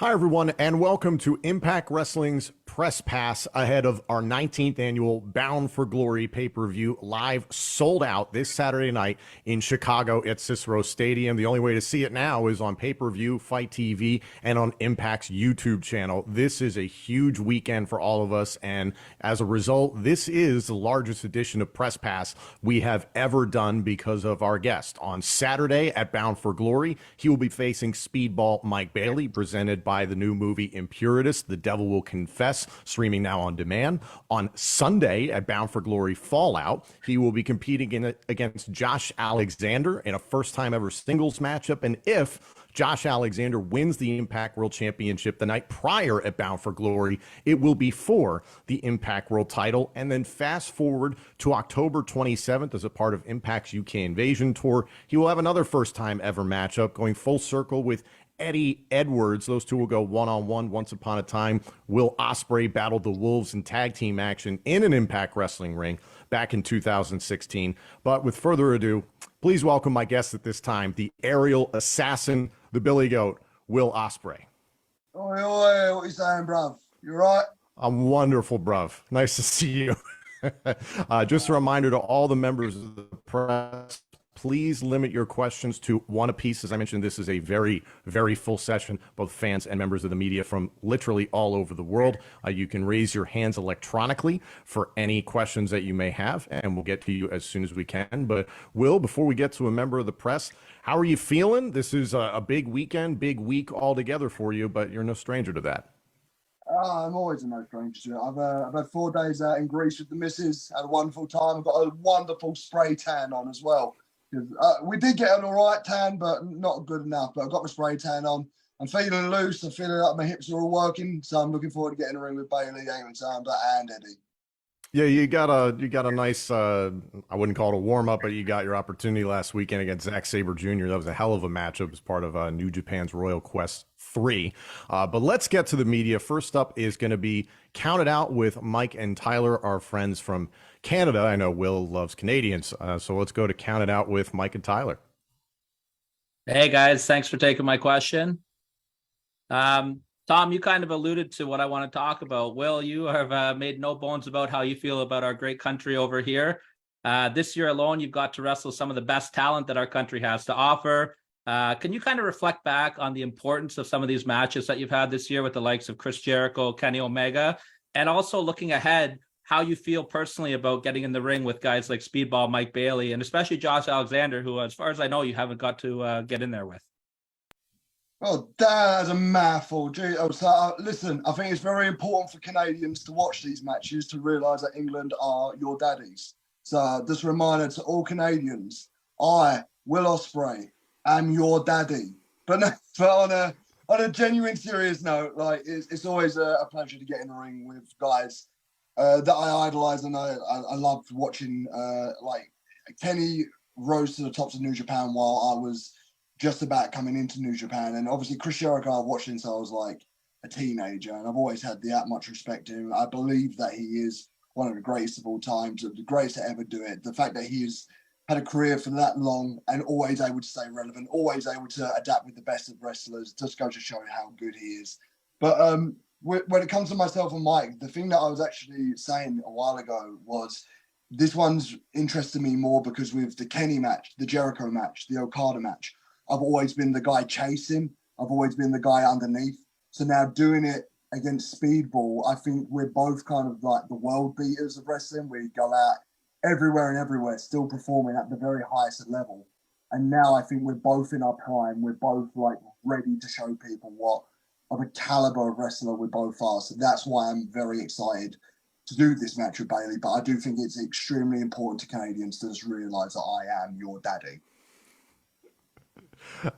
Hi, everyone, and welcome to Impact Wrestling's Press Pass ahead of our 19th annual Bound for Glory pay-per-view, live sold out this Saturday night in Chicago at Cicero Stadium. The only way to see it now is on pay-per-view, FITE TV, and on Impact's YouTube channel. This is a huge weekend for all of us, and as a result, this is the largest edition of Press Pass we have ever done because of our guest. On Saturday at Bound for Glory, he will be facing Speedball Mike Bailey, presented by the new movie Impuritus, The Devil Will Confess, streaming now on demand. On Sunday at Bound for Glory Fallout, he will be competing against Josh Alexander in a first-time ever singles matchup. And if Josh Alexander wins the Impact World Championship the night prior at Bound for Glory, it will be for the Impact World title. And then fast forward to October 27th as a part of Impact's UK Invasion Tour, he will have another first-time ever matchup, going full circle with Eddie Edwards. Those two will go one-on-one. Once upon a time, Will Ospreay battled the Wolves in tag team action in an Impact Wrestling ring back in 2016. But with further ado, please welcome my guest at this time, the aerial assassin, the Billy Goat, Will Ospreay. Oi, oi, what you saying, bruv? You right? I'm wonderful, bruv. Nice to see you. Just a reminder to all the members of the press, please limit your questions to one apiece. As I mentioned, this is a very, very full session, both fans and members of the media from literally all over the world. You can raise your hands electronically for any questions that you may have, and we'll get to you as soon as we can. But Will, before we get to a member of the press, how are you feeling? This is a big weekend, big week altogether for you, but you're no stranger to that. I'm always a no stranger to it. I've had 4 days out in Greece with the missus, had a wonderful time. I've got a wonderful spray tan on as well. We did get an all right tan, but not good enough. But I've got my spray tan on. I'm feeling loose. I'm feeling like my hips are all working. So I'm looking forward to getting in the ring with Bailey, Eamon Sander, and Eddie. Yeah, you got a nice, I wouldn't call it a warm-up, but you got your opportunity last weekend against Zack Sabre Jr. That was a hell of a matchup as part of New Japan's Royal Quest 3. But let's get to the media. First up is going to be Counted Out with Mike and Tyler, our friends from Canada. I know Will loves Canadians, so let's go to Counted Out with Mike and Tyler. Hey, guys. Thanks for taking my question. Tom, you kind of alluded to what I want to talk about. Will, you have made no bones about how you feel about our great country over here. This year alone, you've got to wrestle some of the best talent that our country has to offer. Can you kind of reflect back on the importance of some of these matches that you've had this year with the likes of Chris Jericho, Kenny Omega, and also looking ahead, how you feel personally about getting in the ring with guys like Speedball, Mike Bailey, and especially Josh Alexander, who, as far as I know, you haven't got to get in there with? Oh, that's a mouthful. Gee, listen, I think it's very important for Canadians to watch these matches to realise that England are your daddies. So just a reminder to all Canadians, I, Will Ospreay, am your daddy. But on a genuine serious note, like it's always a pleasure to get in the ring with guys that I idolise, and I loved watching. Like Kenny rose to the tops of New Japan while I was just about coming into New Japan, and obviously Chris Jericho I've watched since I was like a teenager, and I've always had that much respect to him. I believe that he is one of the greatest of all time, the greatest to ever do it. The fact that he has had a career for that long and always able to stay relevant, always able to adapt with the best of wrestlers, just goes to show how good he is. But when it comes to myself and Mike, the thing that I was actually saying a while ago was this one's interested me more because with the Kenny match, the Jericho match, the Okada match, I've always been the guy chasing. I've always been the guy underneath. So now doing it against Speedball, I think we're both kind of like the world beaters of wrestling. We go out everywhere and everywhere, still performing at the very highest level. And now I think we're both in our prime. We're both like ready to show people what of a caliber of wrestler we both are. So that's why I'm very excited to do this match with Bailey. But I do think it's extremely important to Canadians to just realise that I am your daddy.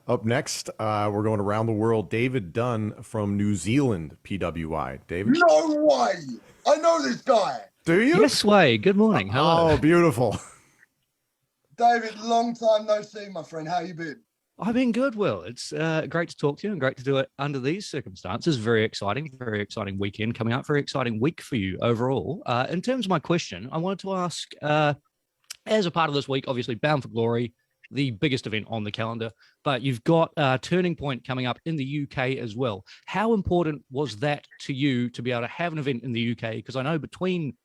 Up next, we're going around the world. David Dunn from New Zealand, PWI. David? No way! I know this guy! Do you? Yes, way. Good morning. Hello. Oh, beautiful. David, long time no see, my friend. How you been? I've been good, Will. It's great to talk to you and great to do it under these circumstances. Very exciting weekend coming up. Very exciting week for you overall. In terms of my question, I wanted to ask, as a part of this week, obviously Bound for Glory, the biggest event on the calendar, but you've got Turning Point coming up in the UK as well. How important was that to you to be able to have an event in the UK? Because I know between,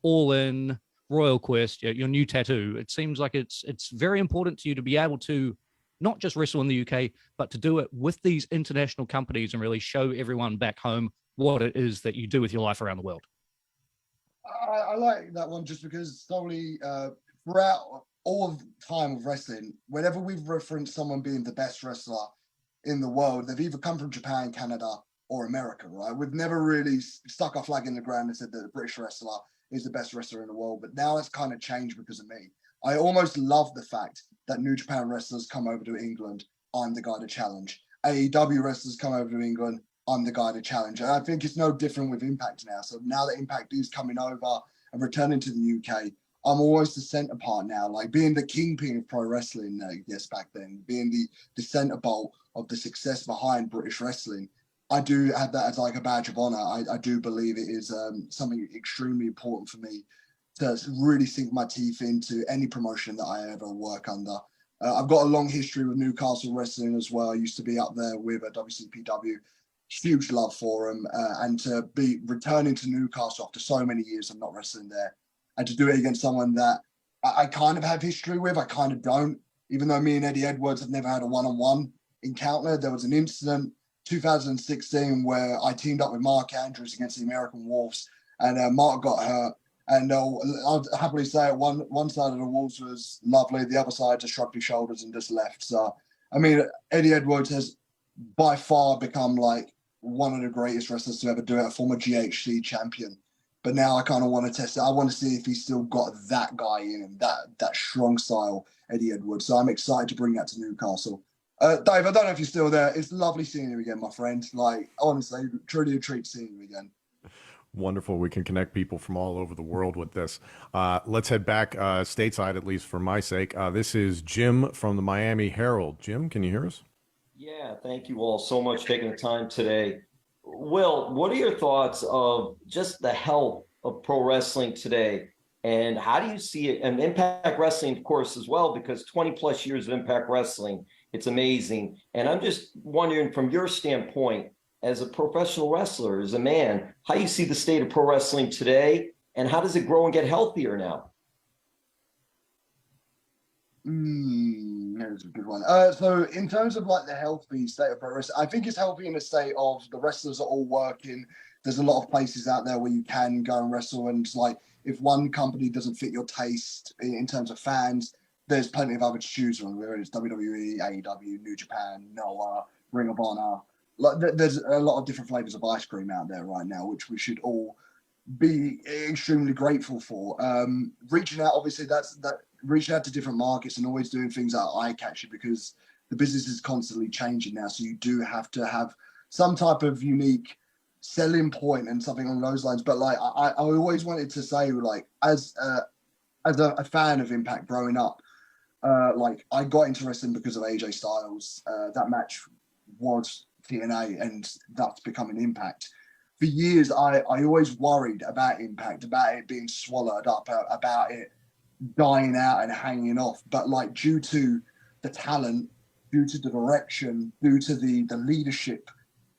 All In, Royal Quest, your new tattoo, it seems like it's very important to you to be able to not just wrestle in the UK, but to do it with these international companies and really show everyone back home what it is that you do with your life around the world. I like that one just because solely throughout all of time of wrestling, whenever we've referenced someone being the best wrestler in the world, they've either come from Japan, Canada, or America, right? We've never really stuck our flag in the ground and said that the British wrestler is the best wrestler in the world, but now it's kind of changed because of me. I almost love the fact that New Japan wrestlers come over to England, I'm the guy to challenge. AEW wrestlers come over to England, I'm the guy to challenge. And I think it's no different with Impact now. So now that Impact is coming over and returning to the UK, I'm always the centre part now, like being the kingpin of pro wrestling, yes, back then, being the centre bolt of the success behind British wrestling. I do have that as like a badge of honour. I do believe it is something extremely important for me to really sink my teeth into any promotion that I ever work under. I've got a long history with Newcastle wrestling as well. I used to be up there with WCPW. Huge love for them. And to be returning to Newcastle after so many years of not wrestling there, and to do it against someone that I kind of have history with, I kind of don't. Even though me and Eddie Edwards have never had a one-on-one encounter, there was an incident 2016 where I teamed up with Mark Andrews against the American Wolves, and Mark got hurt. And I'll happily say it, one side of the Wolves was lovely, the other side just shrugged his shoulders and just left. So, I mean, Eddie Edwards has by far become like one of the greatest wrestlers to ever do it, a former GHC champion. But now I kind of want to test it. I want to see if he's still got that guy in him, that strong style, Eddie Edwards. So I'm excited to bring that to Newcastle. Dave, I don't know if you're still there. It's lovely seeing you again, my friend. Like, honestly, truly a treat seeing you again. Wonderful. We can connect people from all over the world with this. Let's head back stateside, at least for my sake. This is Jim from the Miami Herald. Jim, can you hear us? Yeah, thank you all so much for taking the time today. Will, what are your thoughts of just the health of pro wrestling today? And how do you see it? And Impact Wrestling, of course, as well, because 20 plus years of Impact Wrestling, it's amazing. And I'm just wondering from your standpoint, as a professional wrestler, as a man, how you see the state of pro wrestling today, and how does it grow and get healthier now? Here's a good one. So in terms of like the healthy state of pro wrestling, I think it's healthy in the state of the wrestlers are all working. There's a lot of places out there where you can go and wrestle, and it's like if one company doesn't fit your taste in terms of fans, there's plenty of other to choose from, whether it's WWE, AEW, New Japan, Noah, Ring of Honor. Like there's a lot of different flavors of ice cream out there right now, which we should all be extremely grateful for. Reaching out, obviously, reaching out to different markets and always doing things that are eye-catching, because the business is constantly changing now. So you do have to have some type of unique selling point and something along those lines. But like I always wanted to say, like as a fan of Impact growing up, like I got into wrestling because of AJ Styles. That match was TNA, and that's becoming Impact. For years, I always worried about Impact, about it being swallowed up, about it dying out and hanging off. But like due to the talent, due to the direction, due to the leadership,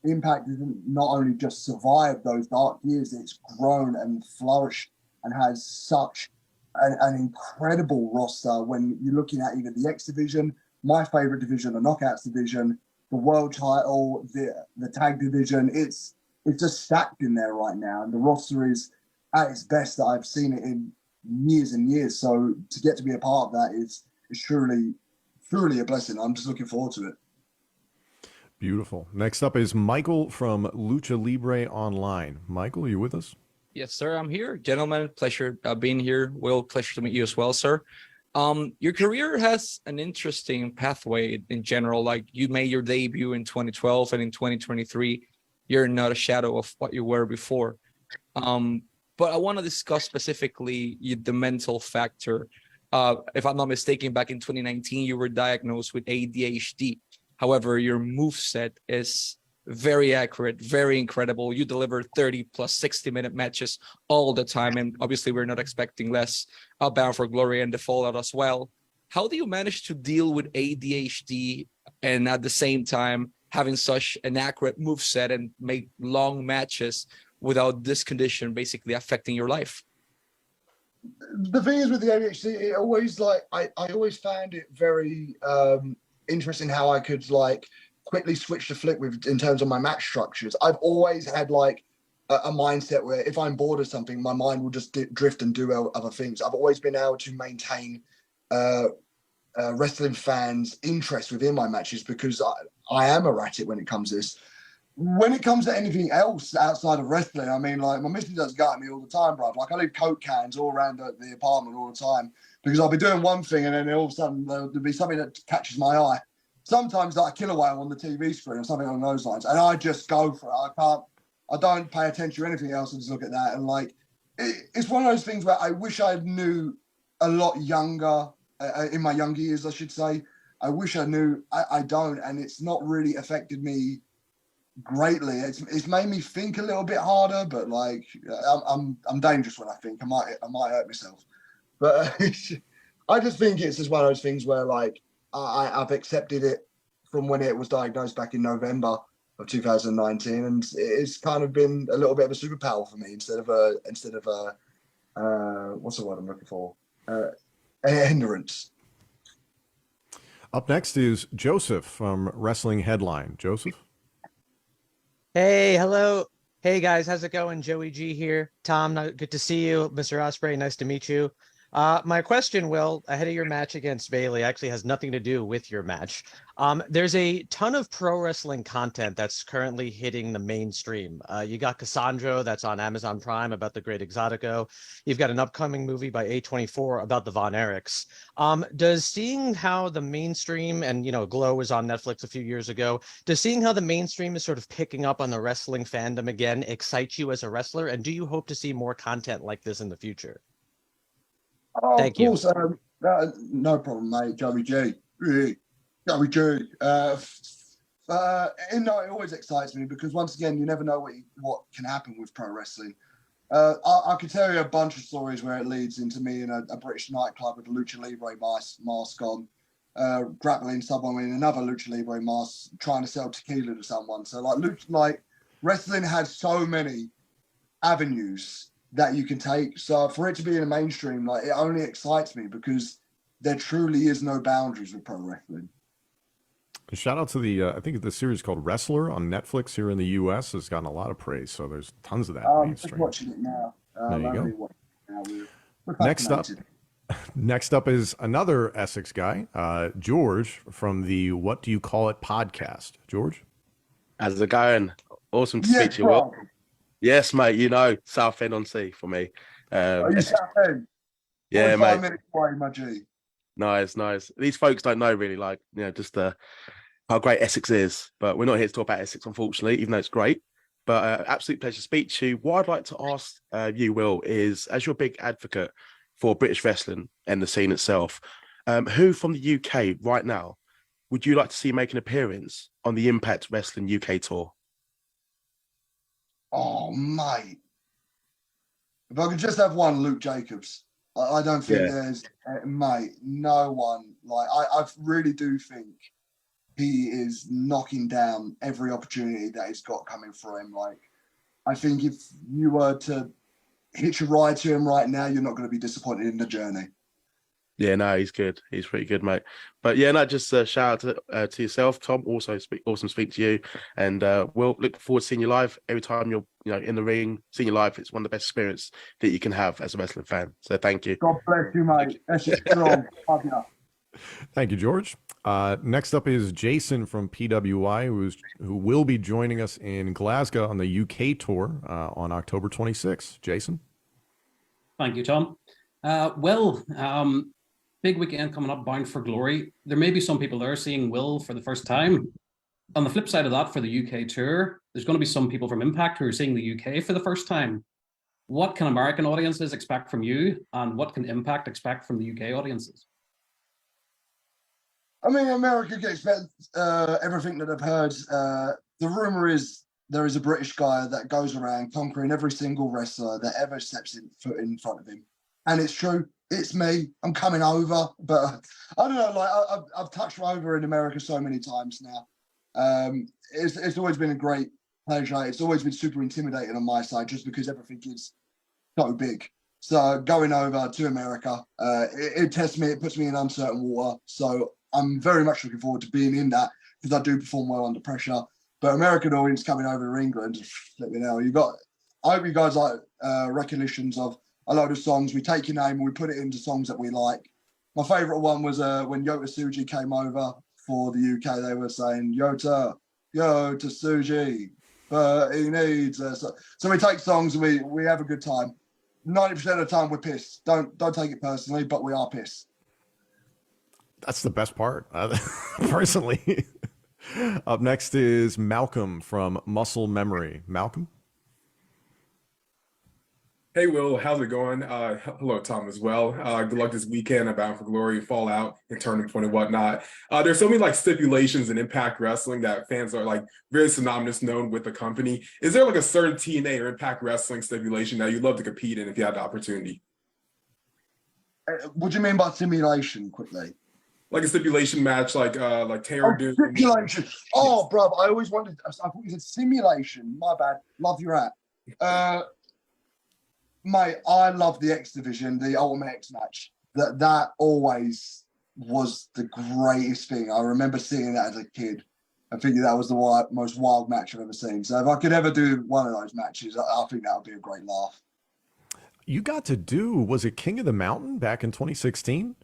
Impact didn't not only just survive those dark years, it's grown and flourished and has such an incredible roster. When you're looking at either the X division, my favorite division, the Knockouts division, the world title, the tag division, it's just stacked in there right now. And the roster is at its best that I've seen it in years and years. So to get to be a part of that is truly a blessing. I'm just looking forward to it. Beautiful. Next up is Michael from Lucha Libre Online. Michael, are you with us? Yes, sir. I'm here. Gentlemen, pleasure being here. Will, pleasure to meet you as well, sir. Your career has an interesting pathway in general. Like you made your debut in 2012, and in 2023, you're not a shadow of what you were before. But I want to discuss specifically the mental factor. If I'm not mistaken, back in 2019, you were diagnosed with ADHD. However, your moveset is very accurate, very incredible. You deliver 30 plus 60-minute matches all the time. And obviously, we're not expecting less. Bound for Glory and the Fallout as well. how do you manage to deal with ADHD and at the same time having such an accurate move set and make long matches without this condition basically affecting your life? The thing is with the ADHD, it always like I always found it very interesting how I could like quickly switch to flip with in terms of my match structures. I've always had like a mindset where if I'm bored of something, my mind will just drift and do other things. I've always been able to maintain wrestling fans' interest within my matches because I am erratic when it comes to this. When it comes to anything else outside of wrestling, I mean, like my missus does gut at me all the time, bro. Like I leave Coke cans all around the apartment all the time because I'll be doing one thing and then all of a sudden there'll be something that catches my eye. Sometimes like a killer whale on the TV screen or something along those lines, and I just go for it. I don't pay attention to anything else and just look at that. And like, it's one of those things where I wish I knew a lot younger, in my younger years, I should say. I wish I knew. I don't, and it's not really affected me greatly. It's made me think a little bit harder, but like I'm dangerous when I think. I might hurt myself. But I just think it's just one of those things where like I've accepted it from when it was diagnosed back in November of 2019, and it's kind of been a little bit of a superpower for me instead of a what's the word I'm looking for? A hindrance. Up next is Joseph from Wrestling Headline. Joseph. Hey, hello. Hey guys, how's it going? Joey G here. Tom, good to see you. Mr. Ospreay, nice to meet you. My question, Will, ahead of your match against Bailey, actually has nothing to do with your match. There's a ton of pro wrestling content that's currently hitting the mainstream. You got Cassandro, that's on Amazon Prime about the Great Exotico. You've got an upcoming movie by A24 about the Von Erichs. Does seeing how the mainstream, and Glow was on Netflix a few years ago, does seeing how the mainstream is sort of picking up on the wrestling fandom again excite you as a wrestler? And do you hope to see more content like this in the future? Oh, Thank of course. No problem, mate. Joey G. Joey G. It always excites me because once again, you never know what can happen with pro wrestling. I could tell you a bunch of stories where it leads into me in a British nightclub with a Lucha Libre mask on, grappling someone in another Lucha Libre mask, trying to sell tequila to someone. So like wrestling has so many avenues that you can take. So for it to be in the mainstream, like it only excites me because there truly is no boundaries with pro wrestling. Shout out to the I think the series called Wrestler on Netflix here in the U.S. has gotten a lot of praise. So there's tons of that mainstream. Just watching it now. There you go. Next up is another Essex guy, George from the What Do You Call It podcast. George, how's it going? Awesome to speak to you. Will. Yes, mate. Southend on Sea for me. Are you Southend? Yeah, mate. 5 minutes away, my G. Nice. These folks don't know really, just how great Essex is. But we're not here to talk about Essex, unfortunately, even though it's great. But absolute pleasure to speak to you. What I'd like to ask you, Will, is as you're a big advocate for British wrestling and the scene itself, who from the UK right now would you like to see make an appearance on the Impact Wrestling UK tour? Oh, mate. If I could just have one, Luke Jacobs. I don't think there's, mate, no one. Like, I really do think he is knocking down every opportunity that he's got coming for him. Like, I think if you were to hitch a ride to him right now, you're not going to be disappointed in the journey. Yeah, no, he's good. He's pretty good, mate. But yeah, no, just shout out to yourself, Tom. Also, awesome to speak to you. And we'll look forward to seeing you live every time you're in the ring. Seeing you live, it's one of the best experiences that you can have as a wrestling fan. So thank you. God bless you, mate. That's just strong. Thank you, George. Next up is Jason from PWI, who will be joining us in Glasgow on the UK tour on October 26th. Jason. Thank you, Tom. Big weekend coming up, Bound for Glory. There may be some people there seeing Will for the first time. On the flip side of that, for the UK tour, there's going to be some people from Impact who are seeing the UK for the first time. What can American audiences expect from you, and what can Impact expect from the UK audiences? I mean, America can expect everything that I've heard. The rumor is there is a British guy that goes around conquering every single wrestler that ever steps foot in front of him. And it's true. It's me. I'm coming over, but I don't know. Like I've touched over in America so many times now. It's always been a great pleasure. It's always been super intimidating on my side, just because everything is so big. So going over to America, it tests me. It puts me in uncertain water. So I'm very much looking forward to being in that, because I do perform well under pressure. But American audience coming over to England, let me know. I hope you guys like recognitions of a load of songs. We take your name and we put it into songs that we like. My favourite one was when Yota Tsuji came over for the UK. They were saying, Yota Tsuji, but he needs us. So we take songs and we have a good time. 90% of the time we're pissed. Don't take it personally, but we are pissed. That's the best part, personally. Up next is Malcolm from Muscle Memory. Malcolm? Hey, Will, how's it going? Hello, Tom, as well. Good luck this weekend at Bound for Glory, Fallout, and Tournament and whatnot. There's so many like stipulations in Impact Wrestling that fans are like very synonymous known with the company. Is there like a certain TNA or Impact Wrestling stipulation that you'd love to compete in if you had the opportunity? What do you mean by simulation, quickly? Like a stipulation match, like Taylor Doom. Stipulation. Oh, bro, I always wanted. I thought you said simulation. My bad. Love your hat. Mate, I love the X Division, the Ultimate X match. That always was the greatest thing. I remember seeing that as a kid and thinking that was the most wild match I've ever seen. So if I could ever do one of those matches, I think that would be a great laugh. You got to do, was it King of the Mountain back in 2016?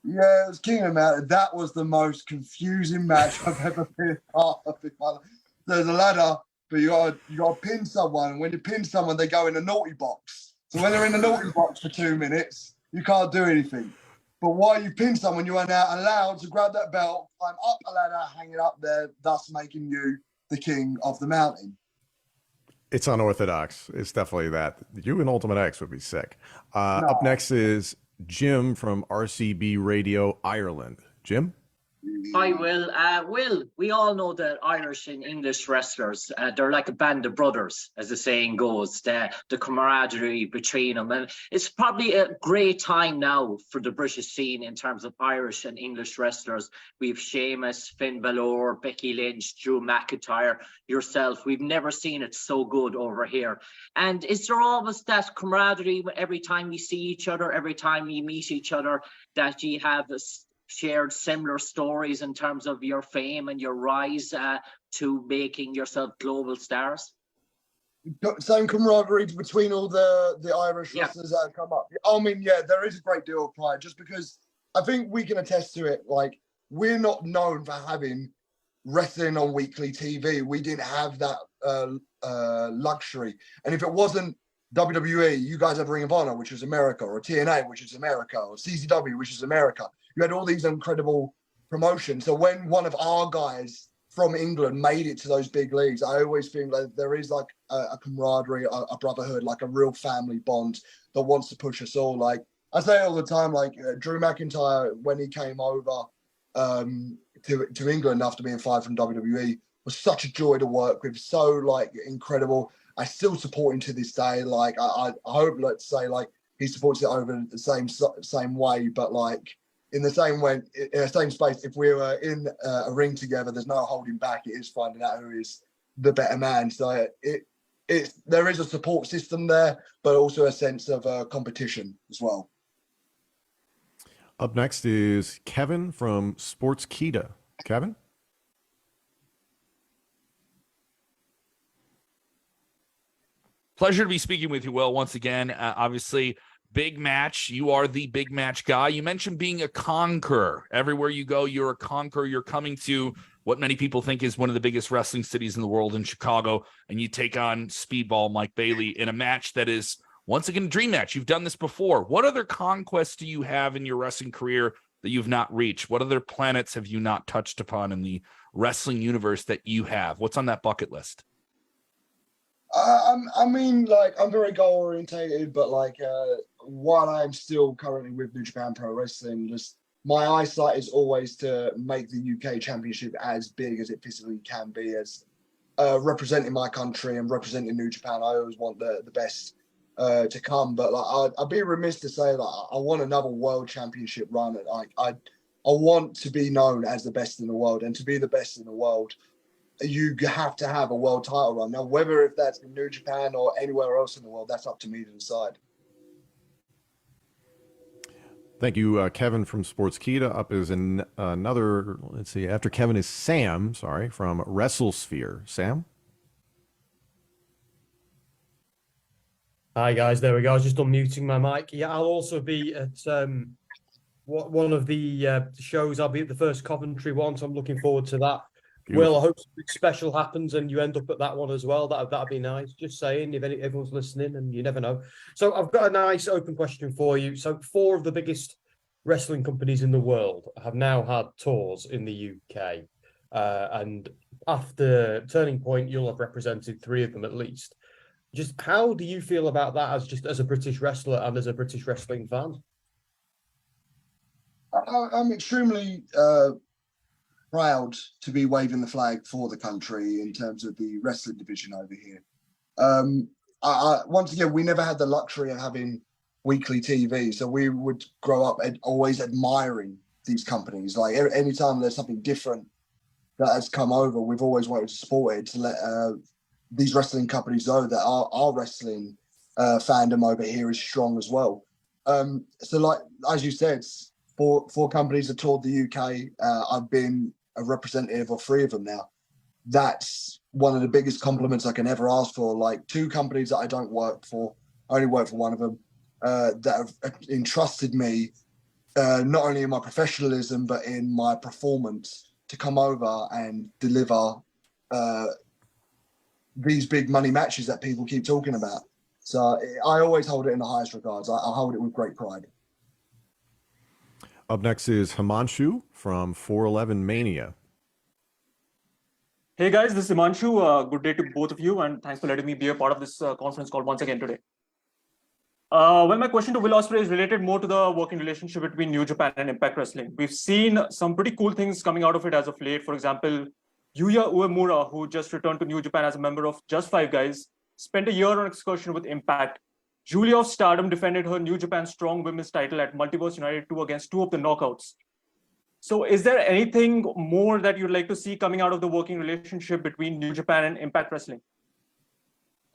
Yeah, it was King of the Mountain. That was the most confusing match I've ever been part of. There's a ladder, but you gotta pin someone. And when you pin someone, they go in a naughty box. So when they're in the naughty box for 2 minutes, you can't do anything. But while you pin someone, you are now allowed to grab that belt, climb up a ladder, hang it up there, thus making you the king of the mountain. It's unorthodox. It's definitely that. You and Ultimate X would be sick. No. Up next is Jim from RCB Radio Ireland. Jim? Hi, Will. Will, we all know that Irish and English wrestlers, they're like a band of brothers, as the saying goes, the camaraderie between them. And it's probably a great time now for the British scene in terms of Irish and English wrestlers. We've Sheamus, Finn Balor, Becky Lynch, Drew McIntyre, yourself. We've never seen it so good over here. And is there always that camaraderie every time you see each other, every time you meet each other, that you have shared similar stories in terms of your fame and your rise to making yourself global stars? Same camaraderie between all the Irish wrestlers that have come up. I mean, yeah, there is a great deal of pride, just because I think we can attest to it. Like, we're not known for having wrestling on weekly TV. We didn't have that luxury. And if it wasn't WWE, you guys have Ring of Honor, which is America, or TNA, which is America, or CZW, which is America. You had all these incredible promotions. So when one of our guys from England made it to those big leagues, I always think like there is like a camaraderie, a brotherhood, like a real family bond that wants to push us all. Like I say all the time, like Drew McIntyre, when he came over to England after being fired from WWE, was such a joy to work with, so like incredible. I still support him to this day. Like I hope, let's say, like he supports it over the same way, but like in the same way, in the same space. If we were in a ring together, there's no holding back. It is finding out who is the better man. So there is a support system there, but also a sense of competition as well. Up next is Kevin from Sportskeeda. Kevin? Pleasure to be speaking with you, Will, once again. Obviously, big match. You are the big match guy. You mentioned being a conqueror. Everywhere you go, you're a conqueror. You're coming to what many people think is one of the biggest wrestling cities in the world, in Chicago, and you take on Speedball Mike Bailey in a match that is, once again, a dream match. You've done this before. What other conquests do you have in your wrestling career that you've not reached? What other planets have you not touched upon in the wrestling universe that you have? What's on that bucket list? I mean, like, I'm very goal orientated, but like, while I'm still currently with New Japan Pro Wrestling, just my eyesight is always to make the UK Championship as big as it physically can be. As representing my country and representing New Japan, I always want the best to come. But like, I'd be remiss to say that I want another world championship run. Like I want to be known as the best in the world, and to be the best in the world, you have to have a world title run. Now, whether if that's in New Japan or anywhere else in the world, that's up to me to decide. Thank you, Kevin from Sportskeeda. Up is another, let's see, after Kevin is Sam, sorry, from WrestleSphere. Sam? Hi, guys. There we go. I was just unmuting my mic. Yeah, I'll also be at one of the shows. I'll be at the first Coventry one, so I'm looking forward to that. Beautiful. Will, I hope something special happens and you end up at that one as well. That'd be nice. Just saying, if everyone's listening, and you never know. So I've got a nice open question for you. So 4 of the biggest wrestling companies in the world have now had tours in the UK. And after Turning Point, you'll have represented 3 of them at least. Just how do you feel about that as a British wrestler and as a British wrestling fan? I'm extremely proud to be waving the flag for the country in terms of the wrestling division over here. Once again, we never had the luxury of having weekly TV, so we would grow up always admiring these companies. Like anytime there's something different that has come over, we've always wanted to support it, to let these wrestling companies know that our wrestling fandom over here is strong as well. So like, as you said, four companies have toured the UK. I've been a representative of 3 of them now. That's one of the biggest compliments I can ever ask for. Like 2 companies that I don't work for, I only work for one of them, that have entrusted me, not only in my professionalism, but in my performance, to come over and deliver these big money matches that people keep talking about. So I always hold it in the highest regards. I hold it with great pride. Up next is Himanshu from 411 Mania. Hey guys, this is Himanshu. Good day to both of you, and thanks for letting me be a part of this conference call once again today. Well, my question to Will Ospreay is related more to the working relationship between New Japan and Impact Wrestling. We've seen some pretty cool things coming out of it as of late. For example, Yuya Uemura, who just returned to New Japan as a member of Just Five Guys, spent a year on excursion with Impact. Julia of Stardom defended her New Japan Strong Women's title at Multiverse United 2 against 2 of the knockouts. So is there anything more that you'd like to see coming out of the working relationship between New Japan and Impact Wrestling?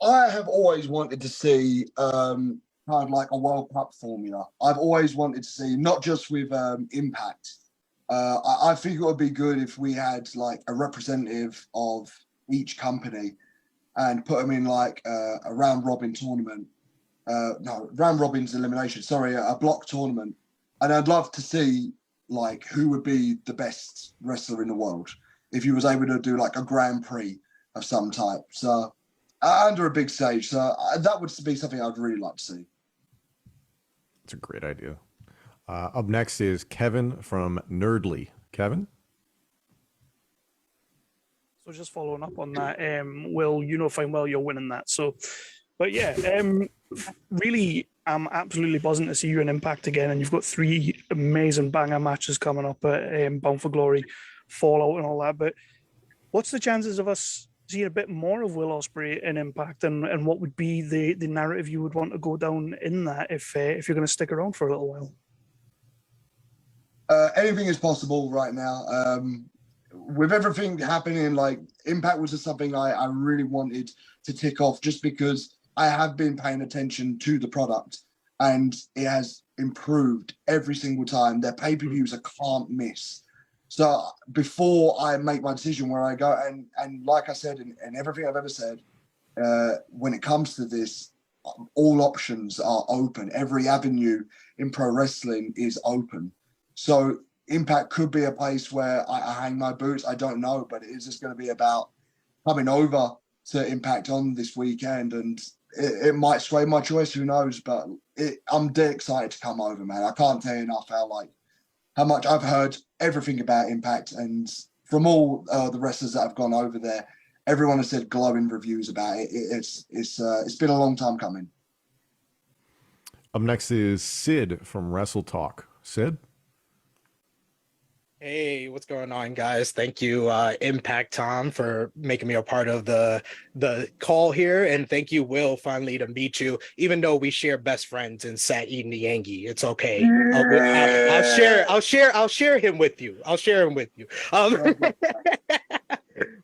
I have always wanted to see kind of like a World Cup formula. I've always wanted to see, not just with Impact. I think it would be good if we had like a representative of each company and put them in like a round robin tournament. No, round robin's elimination. Sorry, a block tournament. And I'd love to see like who would be the best wrestler in the world if you was able to do like a Grand Prix of some type. So under a big stage. So that would be something I'd really like to see. It's a great idea. Up next is Kevin from Nerdly. Kevin? So just following up on that, Will, you know fine well you're winning that. So, but yeah, really, I'm absolutely buzzing to see you in Impact again, and you've got 3 amazing banger matches coming up at Bound for Glory, Fallout, and all that. But what's the chances of us seeing a bit more of Will Ospreay in Impact, and what would be the narrative you would want to go down in that if you're going to stick around for a little while? Anything is possible right now. With everything happening, like Impact was just something I really wanted to tick off, just because I have been paying attention to the product and it has improved every single time. Their pay-per-views are can't miss. So before I make my decision where I go, and like I said, and everything I've ever said, when it comes to this, all options are open. Every avenue in pro wrestling is open. So Impact could be a place where I hang my boots. I don't know, but it is just going to be about coming over to Impact on this weekend, and it might sway my choice. Who knows? But I'm dead excited to come over, man. I can't tell you enough how much I've heard everything about Impact, and from all the wrestlers that have gone over there, everyone has said glowing reviews about it. It's been a long time coming. Up next is Sid from Wrestle Talk. Sid? Hey, what's going on, guys? Thank you, Impact Tom, for making me a part of the call here, and thank you, Will, finally to meet you. Even though we share best friends and sat eating the Yankee, it's okay. I'll share him with you. I'll share him with you.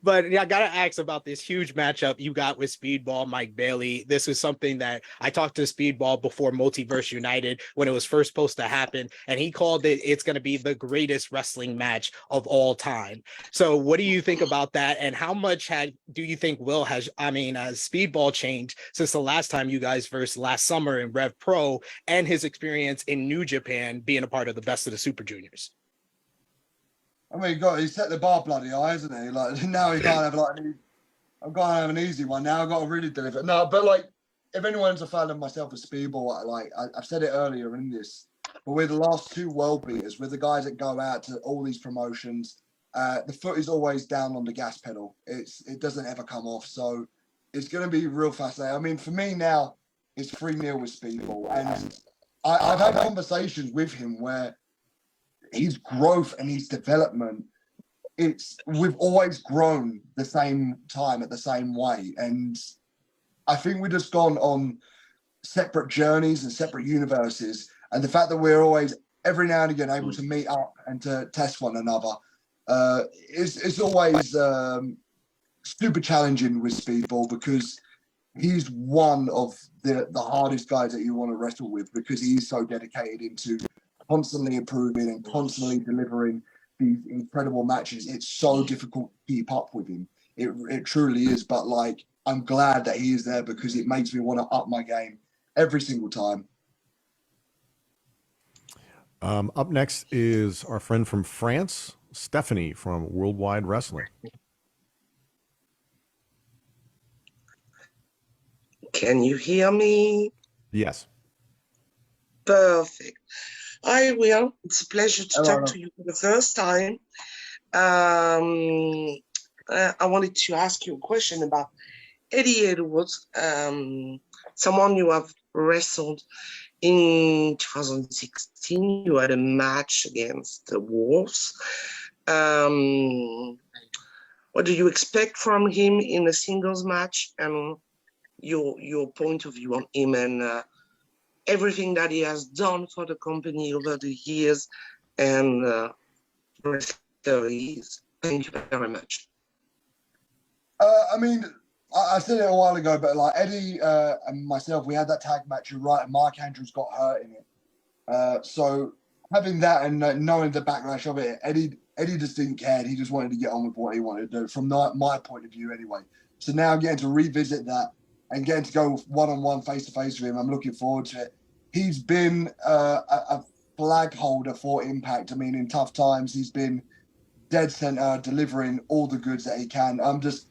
But yeah, I gotta ask about this huge matchup you got with Speedball, Mike Bailey. This is something that I talked to Speedball before Multiverse United when it was first supposed to happen, and he called it's going to be the greatest wrestling match of all time. So, what do you think about that? And how much do you think Will has? I mean, Speedball changed since the last time you guys versed last summer in Rev Pro, and his experience in New Japan being a part of the Best of the Super Juniors. I mean, he set the bar bloody high, hasn't he? Like now he can't have I've got to have an easy one. Now I've got to really deliver. No, but like, if anyone's a fan of myself as Speedball, like I've said it earlier in this, but we're the last two world beaters. We're the guys that go out to all these promotions. The foot is always down on the gas pedal. It doesn't ever come off. So it's going to be real fascinating. I mean, for me now, it's 3-0 with Speedball, and I've had conversations with him where his growth and his development, we've always grown the same time at the same way. And I think we've just gone on separate journeys and separate universes. And the fact that we're always every now and again able to meet up and to test one another, it's always super challenging with Speedball, because he's one of the hardest guys that you want to wrestle with, because he's so dedicated into constantly improving and constantly delivering these incredible matches. It's so difficult to keep up with him. It truly is. But like, I'm glad that he is there, because it makes me want to up my game every single time. Up next is our friend from France, Stephanie from Worldwide Wrestling. Can you hear me? Yes. Perfect. Hi, Will. It's a pleasure to talk to you for the first time. I wanted to ask you a question about Eddie Edwards, someone you have wrestled in 2016. You had a match against the Wolves. What do you expect from him in a singles match, and your point of view on him and everything that he has done for the company over the years and thank you very much. I mean, I said it a while ago, but like Eddie and myself, we had that tag match, you're right, and Mark Andrews got hurt in it. So having that and knowing the backlash of it, Eddie just didn't care. He just wanted to get on with what he wanted to do, from my point of view anyway. So now getting to revisit that and getting to go one-on-one, face-to-face with him, I'm looking forward to it. He's been a flag holder for Impact. I mean, in tough times, he's been dead center, delivering all the goods that he can. That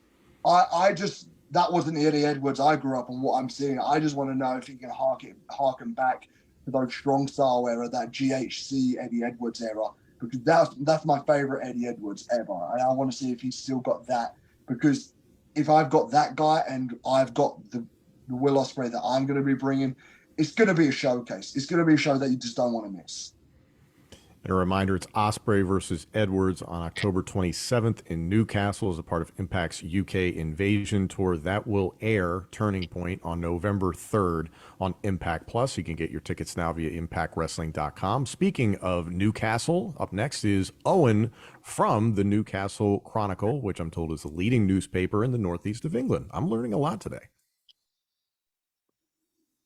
wasn't the Eddie Edwards I grew up on, what I'm seeing. I just want to know if he can harken back to those strong style era, that GHC Eddie Edwards era, because that's my favorite Eddie Edwards ever. And I want to see if he's still got that, because if I've got that guy and I've got the Will Ospreay that I'm going to be bringing, it's going to be a showcase. It's going to be a show that you just don't want to miss. And a reminder, it's Ospreay versus Edwards on October 27th in Newcastle as a part of Impact's UK Invasion Tour. That will air Turning Point on November 3rd on Impact Plus. You can get your tickets now via impactwrestling.com. Speaking of Newcastle, up next is Owen from the Newcastle Chronicle, which I'm told is the leading newspaper in the northeast of England. I'm learning a lot today.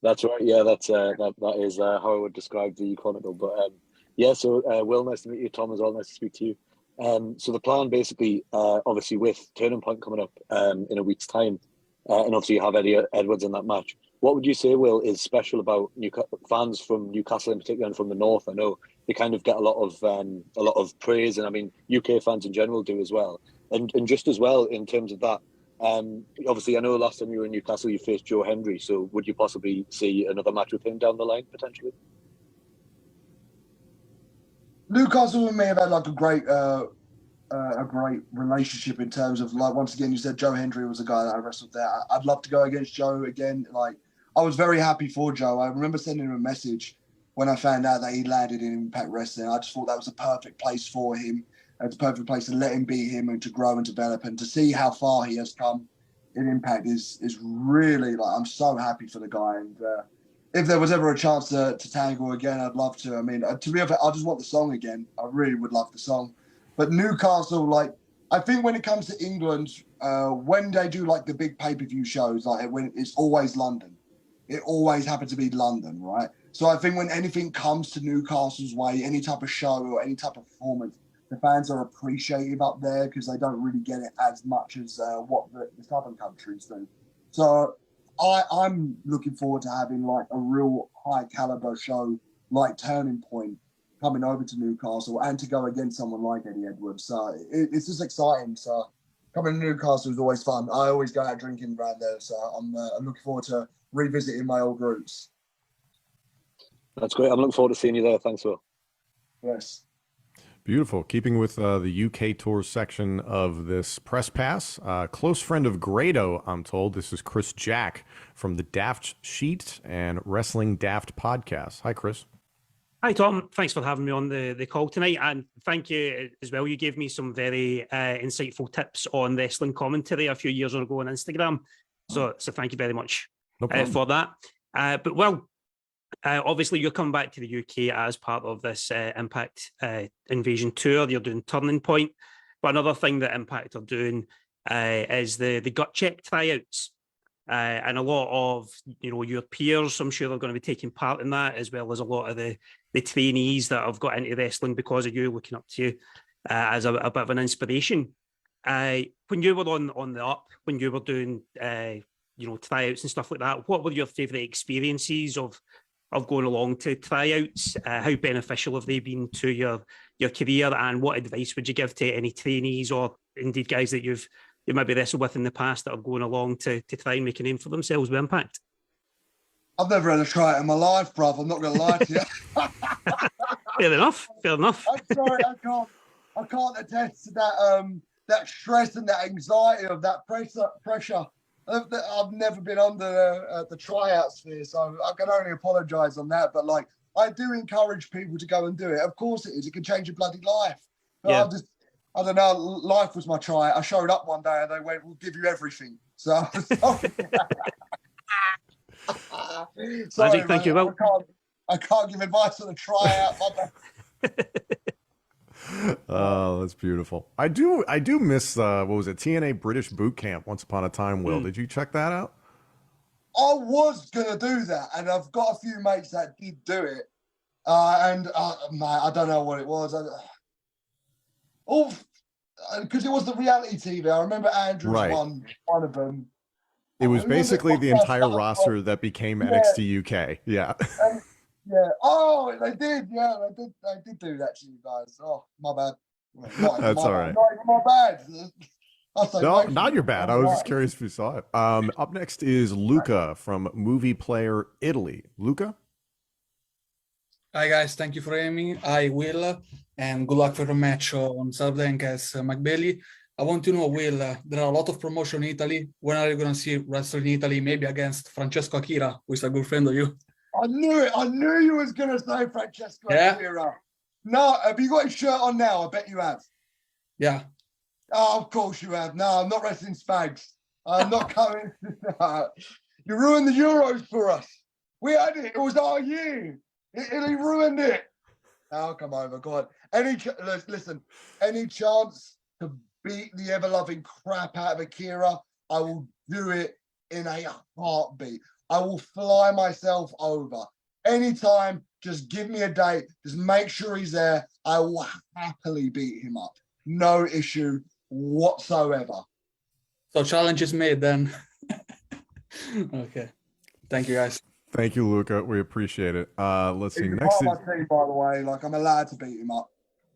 That's right. Yeah, that is how I would describe the Chronicle. But yeah, so Will, nice to meet you. Tom as well, nice to speak to you. So the plan basically, obviously with Turning Point coming up in a week's time, and obviously you have Eddie Edwards in that match. What would you say, Will, is special about fans from Newcastle in particular and from the north? I know they kind of get a lot of praise, and I mean UK fans in general do as well. And just as well in terms of that, obviously I know last time you were in Newcastle you faced Joe Hendry. So would you possibly see another match with him down the line potentially? Newcastle and me have had like a great relationship in terms of, like, once again, you said Joe Hendry was a guy that I wrestled there. I'd love to go against Joe again. Like, I was very happy for Joe. I remember sending him a message when I found out that he landed in Impact Wrestling. I just thought that was a perfect place for him. It's a perfect place to let him be him and to grow and develop, and to see how far he has come in Impact is really, like, I'm so happy for the guy. And if there was ever a chance to tangle again, I'd love to. I mean, to be honest, I just want the song again. I really would love the song. But Newcastle, like, I think when it comes to England, when they do like the big pay-per-view shows, like when it's always London, it always happens to be London, right? So I think when anything comes to Newcastle's way, any type of show or any type of performance, the fans are appreciative up there because they don't really get it as much as what the southern countries do. So I'm looking forward to having like a real high caliber show like Turning Point coming over to Newcastle and to go against someone like Eddie Edwards. So it's just exciting. So coming to Newcastle is always fun. I always go out drinking around there. So I'm looking forward to revisiting my old roots. That's great. I'm looking forward to seeing you there. Thanks, Will. Yes. Beautiful. Keeping with the UK tour section of this press pass, close friend of Grado, I'm told. This is Chris Jack from the Daft Sheet and Wrestling Daft podcast. Hi, Chris. Hi, Tom. Thanks for having me on the call tonight. And thank you as well. You gave me some very insightful tips on wrestling commentary a few years ago on Instagram. So thank you very much for that. But, well, obviously, you're coming back to the UK as part of this Impact Invasion tour. You're doing Turning Point. But another thing that Impact are doing is the gut check tryouts. And a lot of your peers, I'm sure, are going to be taking part in that, as well as a lot of the trainees that have got into wrestling because of you, looking up to you as a bit of an inspiration. When you were on the up, when you were doing tryouts and stuff like that, what were your favourite experiences of going along to tryouts? How beneficial have they been to your career, and what advice would you give to any trainees or indeed guys that you maybe wrestled with in the past that are going along to try and make a name for themselves with Impact? I've never had a try it in my life, bruv. I'm not going to lie to you. Fair enough. I'm sorry, I can't attest to that stress and that anxiety of that pressure. I've never been under the tryout sphere, so I can only apologise on that. But like, I do encourage people to go and do it. Of course it is. It can change your bloody life. But I don't know. Life was my try. I showed up one day and they went, "We'll give you everything." So sorry, thank you. Well, I can't give advice on a tryout. Oh, that's beautiful. I do miss what was it, TNA British Boot Camp once upon a time. Will, did you check that out? I was gonna do that, and I've got a few mates that did do it, and mate, I don't know what it was. Because it was the reality TV. I remember Andrews won one of them. It was basically the entire roster that became NXT UK. Yeah. Yeah. Oh, they did. Yeah, they did do that to you guys. Oh, my bad. That's all right. Not even my bad. No, not your bad. I was just curious if you saw it. Up next is Luca from Movie Player Italy. Luca? Hi guys, thank you for having me. I will, and good luck for the match on Saturday against Mike Bailey. I want to know, Will, there are a lot of promotion in Italy. When are you going to see wrestling in Italy? Maybe against Francesco Akira, who is a good friend of you. I knew it. I knew you was going to say Francesco Akira. No, have you got his shirt on now? I bet you have. Yeah. Oh, of course you have. No, I'm not wrestling Spags. I'm not coming. You ruined the Euros for us. We had it. It was our year. Italy ruined it. Oh, come over. Go on. Listen, any chance to beat the ever-loving crap out of Akira, I will do it in a heartbeat. I will fly myself over. Anytime, just give me a date. Just make sure he's there. I will happily beat him up. No issue whatsoever. So challenge is made then. Okay. Thank you, guys. Thank you, Luca. We appreciate it. Let's see. He's Next part of my team, by the way. Like, I'm allowed to beat him up.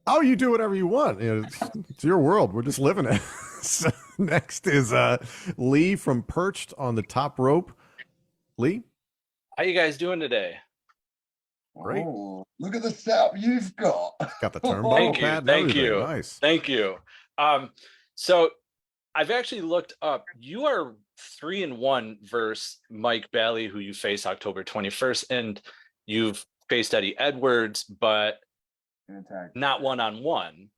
Oh, you do whatever you want. It's your world. We're just living it. So next is Lee from Perched on the Top Rope. Lee? How you guys doing today? Great. Oh, look at the setup you've got. Got the turnbuckle pad. Thank you. Nice. Thank you. So I've actually looked up. You are 3-1 versus Mike Bailey, who you face October 21st, and you've faced Eddie Edwards, but not one-on-one,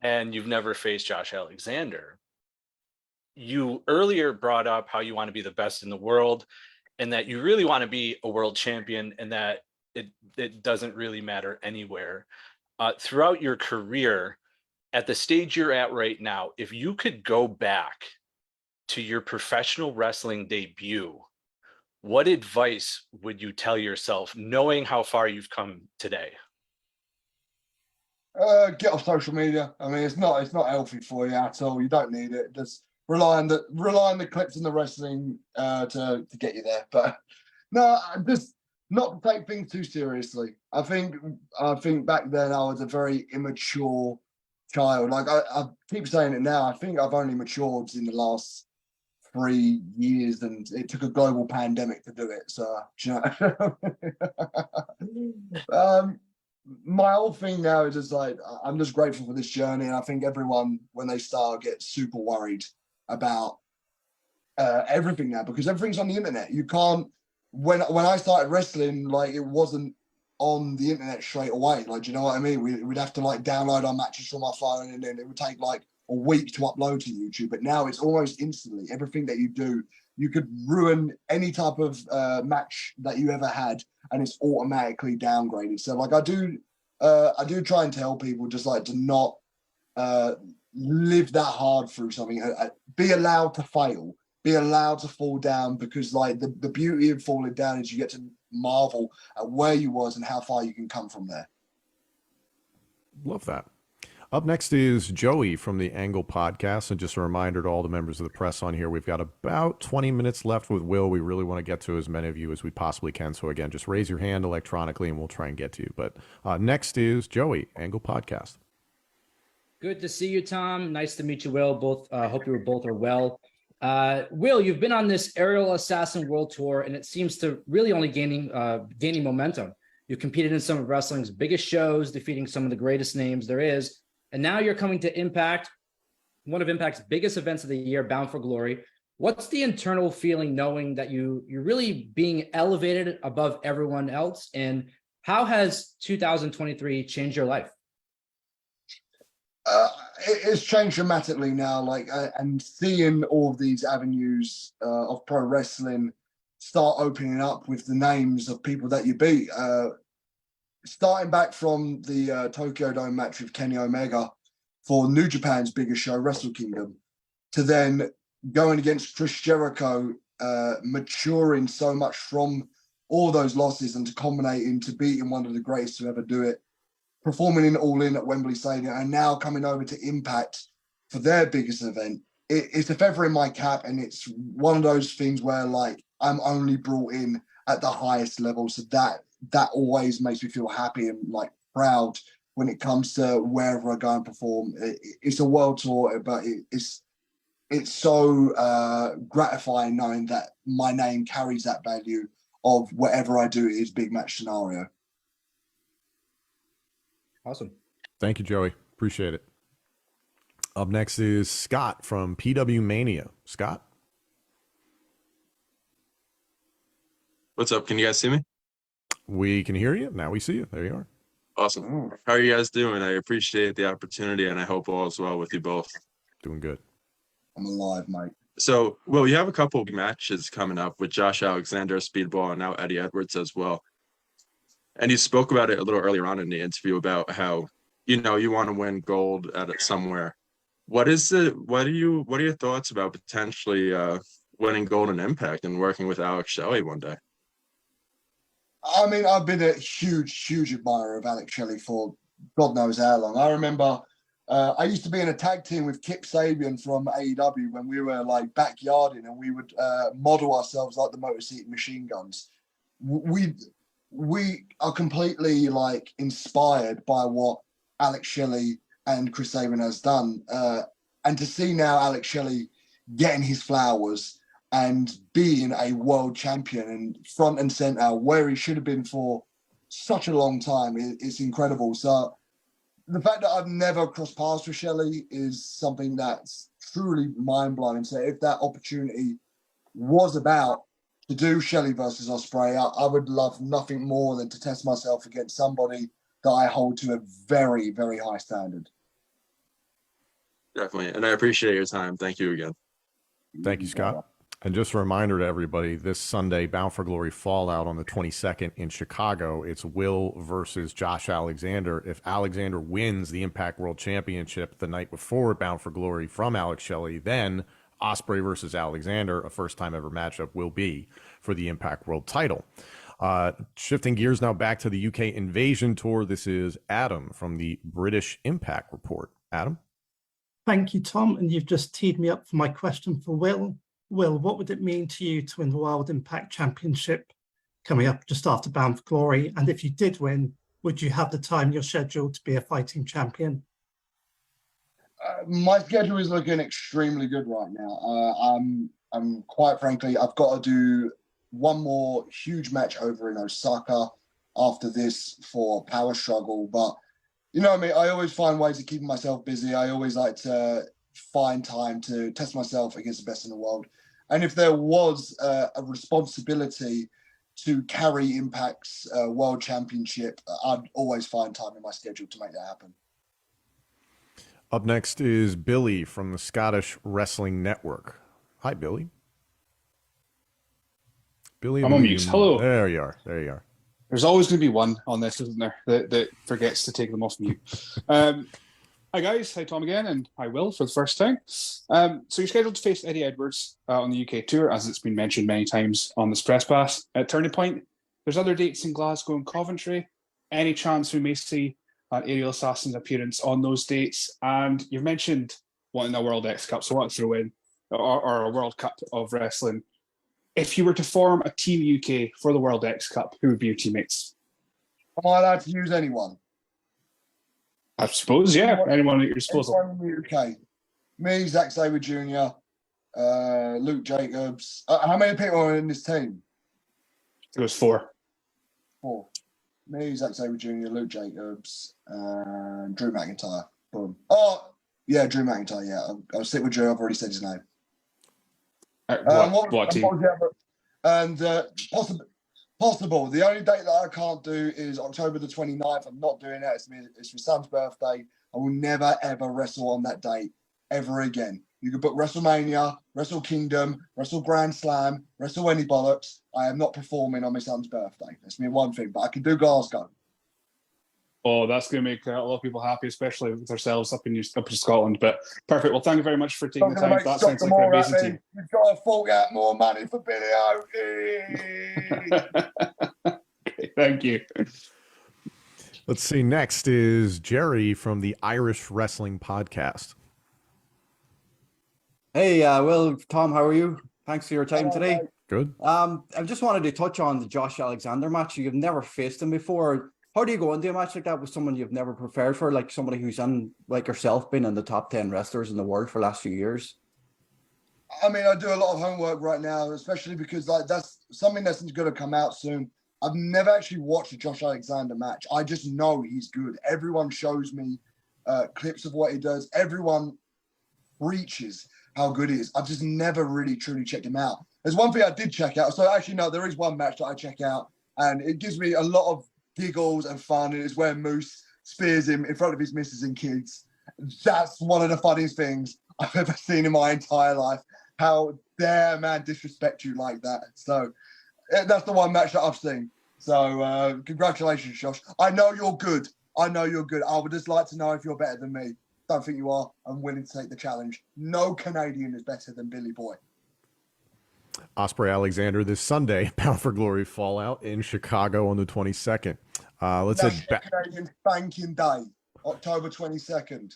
and you've never faced Josh Alexander. You earlier brought up how you want to be the best in the world and that you really want to be a world champion and that it doesn't really matter anywhere. Throughout your career, at the stage you're at right now, if you could go back to your professional wrestling debut, what advice would you tell yourself knowing how far you've come today? Get off social media. I mean, it's not healthy for you at all. You don't need it. Just rely on the clips and the wrestling to get you there. But no, just not take things too seriously. I think back then I was a very immature child. Like I keep saying it now. I think I've only matured in the last 3 years, and it took a global pandemic to do it. So, you know, my whole thing now is just like I'm just grateful for this journey, and I think everyone when they start gets super worried about everything now because everything's on the internet. You can't. When I started wrestling, like it wasn't on the internet straight away. Like, do you know what I mean? We'd have to like download our matches from our phone, and then it would take like a week to upload to YouTube. But now it's almost instantly. Everything that you do, you could ruin any type of match that you ever had, and it's automatically downgraded. So like I do try and tell people just like to not live that hard through something. Be allowed to fail. Be allowed to fall down, because like the beauty of falling down is you get to marvel at where you was and how far you can come from there. Love that. Up next is Joey from the Angle Podcast. And just a reminder to all the members of the press on here, we've got about 20 minutes left with Will. We really want to get to as many of you as we possibly can. So again, just raise your hand electronically and we'll try and get to you. But next is Joey, Angle Podcast. Good to see you, Tom. Nice to meet you, Will. Hope you both are well. Will, you've been on this Aerial Assassin World Tour, and it seems to really only gaining momentum. You competed in some of wrestling's biggest shows, defeating some of the greatest names there is. And now you're coming to Impact, one of Impact's biggest events of the year, Bound for Glory. What's the internal feeling knowing that you're really being elevated above everyone else? And how has 2023 changed your life? It's changed dramatically now. Like, and seeing all of these avenues of pro wrestling start opening up with the names of people that you beat. Starting back from the Tokyo Dome match with Kenny Omega for New Japan's biggest show, Wrestle Kingdom, to then going against Chris Jericho, maturing so much from all those losses and to culminating to beating one of the greatest to ever do it, performing in All In at Wembley Stadium, and now coming over to Impact for their biggest event. It's a feather in my cap, and it's one of those things where like I'm only brought in at the highest level, so that always makes me feel happy and like proud when it comes to wherever I go and perform. It's a world tour, but it's so gratifying knowing that my name carries that value of whatever I do is big match scenario. Awesome. Thank you, Joey. Appreciate it. Up next is Scott from PW Mania. Scott? What's up? Can you guys see me? We can hear you. Now we see you. There you are. Awesome. How are you guys doing? I appreciate the opportunity, and I hope all is well with you both. Doing good. I'm alive, mate. So, well, you have a couple of matches coming up with Josh Alexander, Speedball, and now Eddie Edwards as well. And you spoke about it a little earlier on in the interview about how, you know, you want to win gold at it somewhere. What are your thoughts about potentially winning gold in Impact and working with Alex Shelley one day? I mean, I've been a huge admirer of Alex Shelley for God knows how long. I remember I used to be in a tag team with Kip Sabian from AEW when we were like backyarding, and we would model ourselves like the Motor City Machine Guns. We are completely like inspired by what Alex Shelley and Chris Sabin has done. And to see now Alex Shelley getting his flowers and being a world champion and front and center where he should have been for such a long time, it's incredible. So the fact that I've never crossed paths with Shelley is something that's truly mind-blowing. So if that opportunity was about to do Shelley versus Ospreay, I would love nothing more than to test myself against somebody that I hold to a very, very high standard. Definitely. And I appreciate your time. Thank you again. Thank you, Scott. And just a reminder to everybody, this Sunday, Bound for Glory Fallout on the 22nd in Chicago. It's Will versus Josh Alexander. If Alexander wins the Impact World Championship the night before Bound for Glory from Alex Shelley, then Ospreay versus Alexander, a first-time ever matchup, will be for the Impact World title. Shifting gears now back to the UK Invasion Tour. This is Adam from the British Impact Report. Adam? Thank you, Tom. And you've just teed me up for my question for Will. Will, what would it mean to you to win the World Impact Championship coming up just after Bound for Glory? And if you did win, would you have the time in your schedule to be a fighting champion? My schedule is looking extremely good right now. I'm quite frankly, I've got to do one more huge match over in Osaka after this for Power Struggle. But you know what I mean? I always find ways of keeping myself busy. I always like to find time to test myself against the best in the world. And if there was a responsibility to carry Impact's World Championship, I'd always find time in my schedule to make that happen. Up next is Billy from the Scottish Wrestling Network. Hi, Billy. Billy, I'm on mute. Hello. There you are. There you are. There's always going to be one on this, isn't there, that forgets to take them off mute. Hi, guys. Hi, Tom again, and hi, Will, for the first time. So you're scheduled to face Eddie Edwards on the UK tour, as it's been mentioned many times on this press pass. At Turning Point, there's other dates in Glasgow and Coventry. Any chance we may see an Aerial Assassin's appearance on those dates? And you've mentioned wanting a World X Cup, so I want to throw in, or a World Cup of Wrestling. If you were to form a Team UK for the World X Cup, who would be your teammates? Am I allowed to use anyone? I suppose, yeah. Anyone at your disposal. Anyone in the UK. Me, Zack Sabre Jr., Luke Jacobs. How many people are in this team? It was 4. 4. Me, Zack Sabre Jr., Luke Jacobs, and Drew McIntyre. Boom. Oh, yeah, Drew McIntyre, yeah. I'll stick with Drew. I've already said his name. What team? And possible. The only date that I can't do is October the 29th. I'm not doing that. It's my son's birthday. I will never, ever wrestle on that date ever again. You can book WrestleMania, Wrestle Kingdom, Wrestle Grand Slam, Wrestle any bollocks. I am not performing on my son's birthday. That's me one thing, but I can do Glasgow. Oh, that's going to make a lot of people happy, especially with ourselves up in Scotland. But perfect. Well, thank you very much for taking the time. That sounds like an amazing team. You've got to fork out more money for Billy O. Okay, thank you. Let's see. Next is Jerry from the Irish Wrestling Podcast. Hey, Will, Tom, how are you? Thanks for your time today. Good. I just wanted to touch on the Josh Alexander match. You've never faced him before. How do you go into a match like that with someone you've never prepared for, like somebody who's like yourself, been in the top 10 wrestlers in the world for the last few years? I mean, I do a lot of homework right now, especially because that's something that's going to come out soon. I've never actually watched a Josh Alexander match. I just know he's good. Everyone shows me clips of what he does. Everyone preaches how good he is. I've just never really truly checked him out. There's one thing I did check out. So actually, no, there is one match that I check out, and it gives me a lot of giggles and fun, and it's where Moose spears him in front of his missus and kids. That's one of the funniest things I've ever seen in my entire life. How dare man disrespect you like that? So that's the one match that I've seen. So congratulations, Josh. I know you're good. I would just like to know if you're better than me. Don't think you are. I'm willing to take the challenge. No Canadian is better than Billy Boy. Ospreay Alexander this Sunday, Bound for Glory Fallout in Chicago on the 22nd. Let's head back. Canadian Banking Day, October 22nd.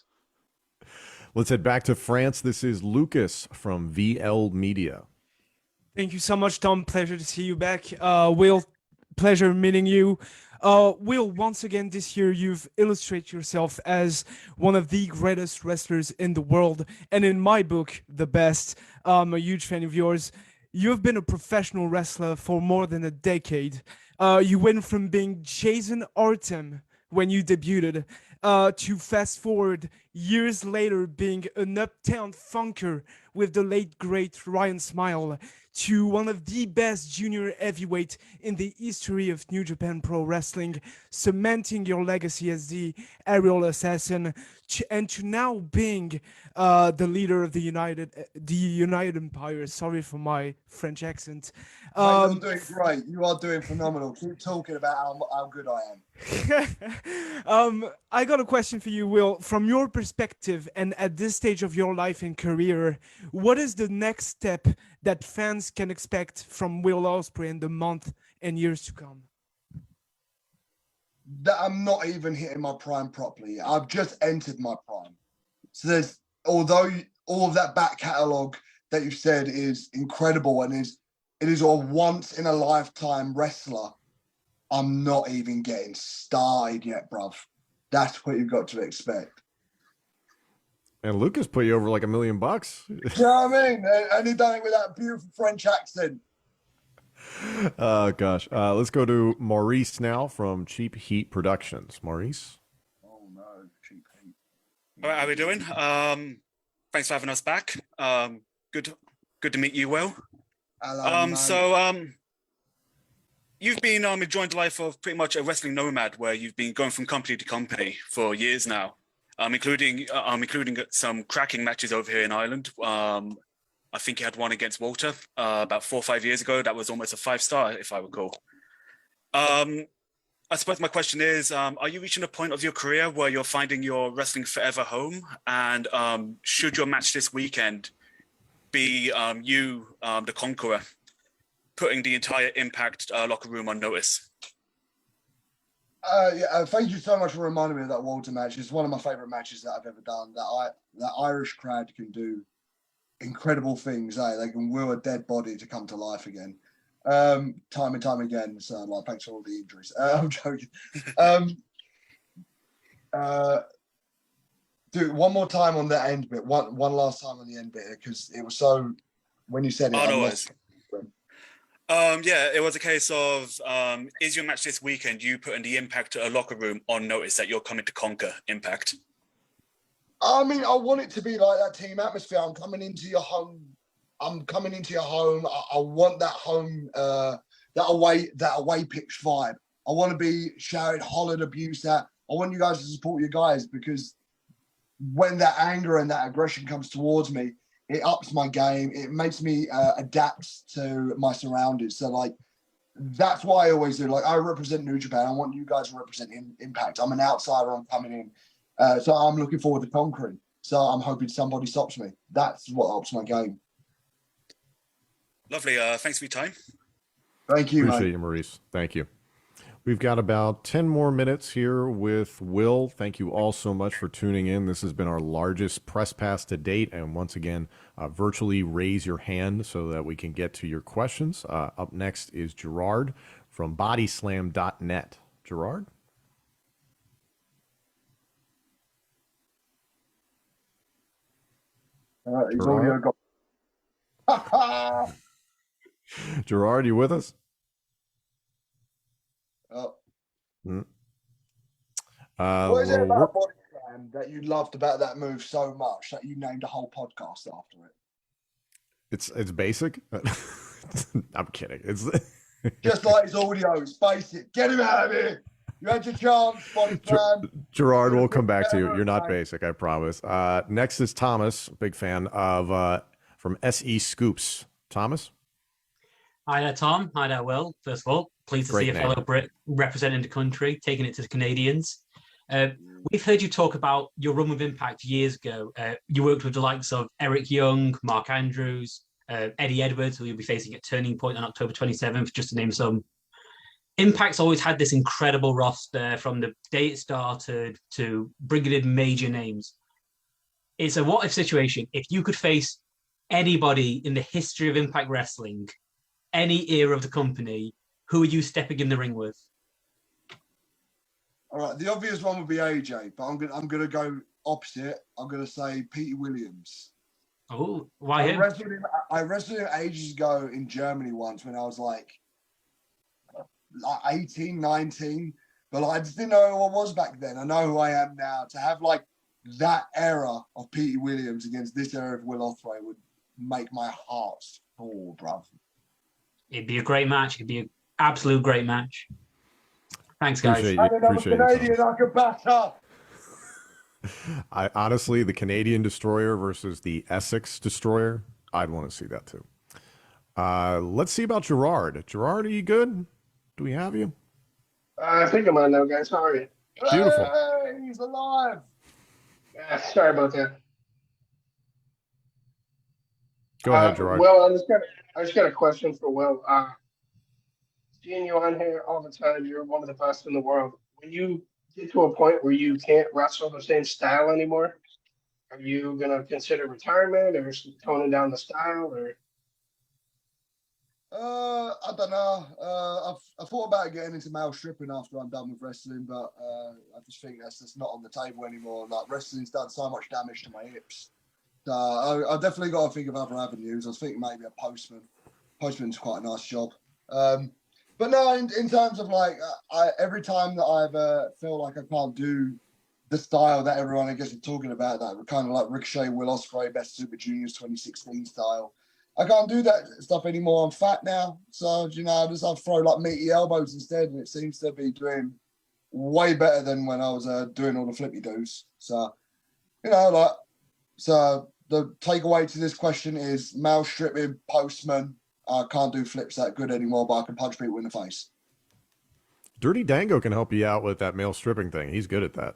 Let's head back to France. This is Lucas from VL Media. Thank you so much, Tom. Pleasure to see you back. Will, pleasure meeting you. Will, once again this year, you've illustrated yourself as one of the greatest wrestlers in the world, and in my book, the best. I'm a huge fan of yours. You've been a professional wrestler for more than a decade. You went from being Jason Artem when you debuted to fast forward, years later being an uptown funker with the late great Ryan Smile, to one of the best junior heavyweight in the history of New Japan Pro Wrestling, cementing your legacy as the aerial assassin, and to now being the leader of the United Empire. Sorry for my French accent. Mate, you're doing great. You are doing phenomenal. Keep talking about how good I am. I got a question for you, Will. From your perspective, and at this stage of your life and career, what is the next step that fans can expect from Will Ospreay in the month and years to come? That I'm not even hitting my prime properly. I've just entered my prime. So there's, although all of that back catalogue that you've said is incredible and it is a once in a lifetime wrestler, I'm not even getting started yet, bruv. That's what you've got to expect. And Lucas put you over like $1 million. You know what I mean? And he done it with that beautiful French accent. Oh, gosh. Let's go to Maurice now from Cheap Heat Productions. Maurice? Oh, no. Cheap Heat. All right, how are we doing? Thanks for having us back. Good to meet you, Will. Hello, You've been enjoying the life of pretty much a wrestling nomad, where you've been going from company to company for years now, including some cracking matches over here in Ireland. I think you had one against Walter about 4 or 5 years ago. That was almost a 5-star, if I recall. I suppose my question is, are you reaching a point of your career where you're finding your wrestling forever home? And should your match this weekend be you, the Conqueror, putting the entire Impact locker room on notice? Thank you so much for reminding me of that Walter match. It's one of my favourite matches that I've ever done. That Irish crowd can do incredible things. They can will a dead body to come to life again, time and time again. So, like, thanks for all the injuries. I'm joking. Do one more time on the end bit. One last time on the end bit, because it was so. When you said it, I lost. Yeah, it was a case of, is your match this weekend you putting the Impact locker room on notice that you're coming to conquer Impact? I mean, I want it to be like that team atmosphere. I'm coming into your home. I want that home, that away pitch vibe. I want to be shouted, hollered, abused at. I want you guys to support your guys, because when that anger and that aggression comes towards me, it ups my game. It makes me adapt to my surroundings. So, like, that's why I always do. Like, I represent New Japan. I want you guys to represent Impact. I'm an outsider. I'm coming in. So I'm looking forward to conquering. So I'm hoping somebody stops me. That's what ups my game. Lovely. Thanks for your time. Thank you, Appreciate mate. you, Maurice. Thank you. We've got about 10 more minutes here with Will. Thank you all so much for tuning in. This has been our largest press pass to date. And once again, virtually raise your hand so that we can get to your questions. Up next is Gerard from bodyslam.net. Gerard? He's already got. Gerard, you with us? Oh. Mm. What is it about Body Slam that you loved about that move so much that you named a whole podcast after it? It's basic. I'm kidding. It's just like his audio. It's basic. Get him out of here. You had your chance, Body Slam. Gerard, we'll come back to you. You're not basic, I promise. Next is Thomas, big fan of from SE Scoops. Thomas? Hi there, Tom. Hi there, Will. First of all, pleased to see a fellow Brit representing the country, taking it to the Canadians. We've heard you talk about your run with Impact years ago. You worked with the likes of Eric Young, Mark Andrews, Eddie Edwards, who you'll be facing at Turning Point on October 27th, just to name some. Impact's always had this incredible roster from the day it started to bringing in major names. It's a what-if situation. If you could face anybody in the history of Impact Wrestling, any era of the company, who are you stepping in the ring with? All right, the obvious one would be AJ, but I'm gonna go opposite. I'm gonna say Pete Williams. Oh, why him? I wrestled him ages ago in Germany once when I was like 18, 19, but I just didn't know who I was back then. I know who I am now. To have like that era of Petey Williams against this era of Will Ospreay would make my heart fall, bruv. It'd be a great match. It'd be an absolute great match. Thanks, guys. Appreciate you. And another Appreciate you, Canadian I could back up. I honestly, the Canadian Destroyer versus the Essex Destroyer, I'd want to see that too. Let's see about Gerard. Gerard, are you good? Do we have you? I think I'm on now, guys. How are you? Beautiful. Hey, he's alive. Yeah, sorry about that. Go ahead, Gerard. Well, I just got a question for Will. Seeing you on here all the time, you're one of the best in the world. When you get to a point where you can't wrestle the same style anymore, are you gonna consider retirement or toning down the style, or? I don't know. I thought about getting into male stripping after I'm done with wrestling, but I just think that's just not on the table anymore. Like, wrestling's done so much damage to my hips. So I definitely got to think of other avenues. I was thinking maybe a postman. Postman's quite a nice job. But no, in terms of like, every time that I've feel like I can't do the style that everyone I guess is talking about, that kind of like Ricochet, Will Ospreay, Best Super Juniors 2016 style, I can't do that stuff anymore. I'm fat now, so I throw like meaty elbows instead, and it seems to be doing way better than when I was doing all the flippy doos. So so the takeaway to this question is male stripping, postman. I can't do flips that good anymore, but I can punch people in the face. Dirty Dango can help you out with that male stripping thing. He's good at that.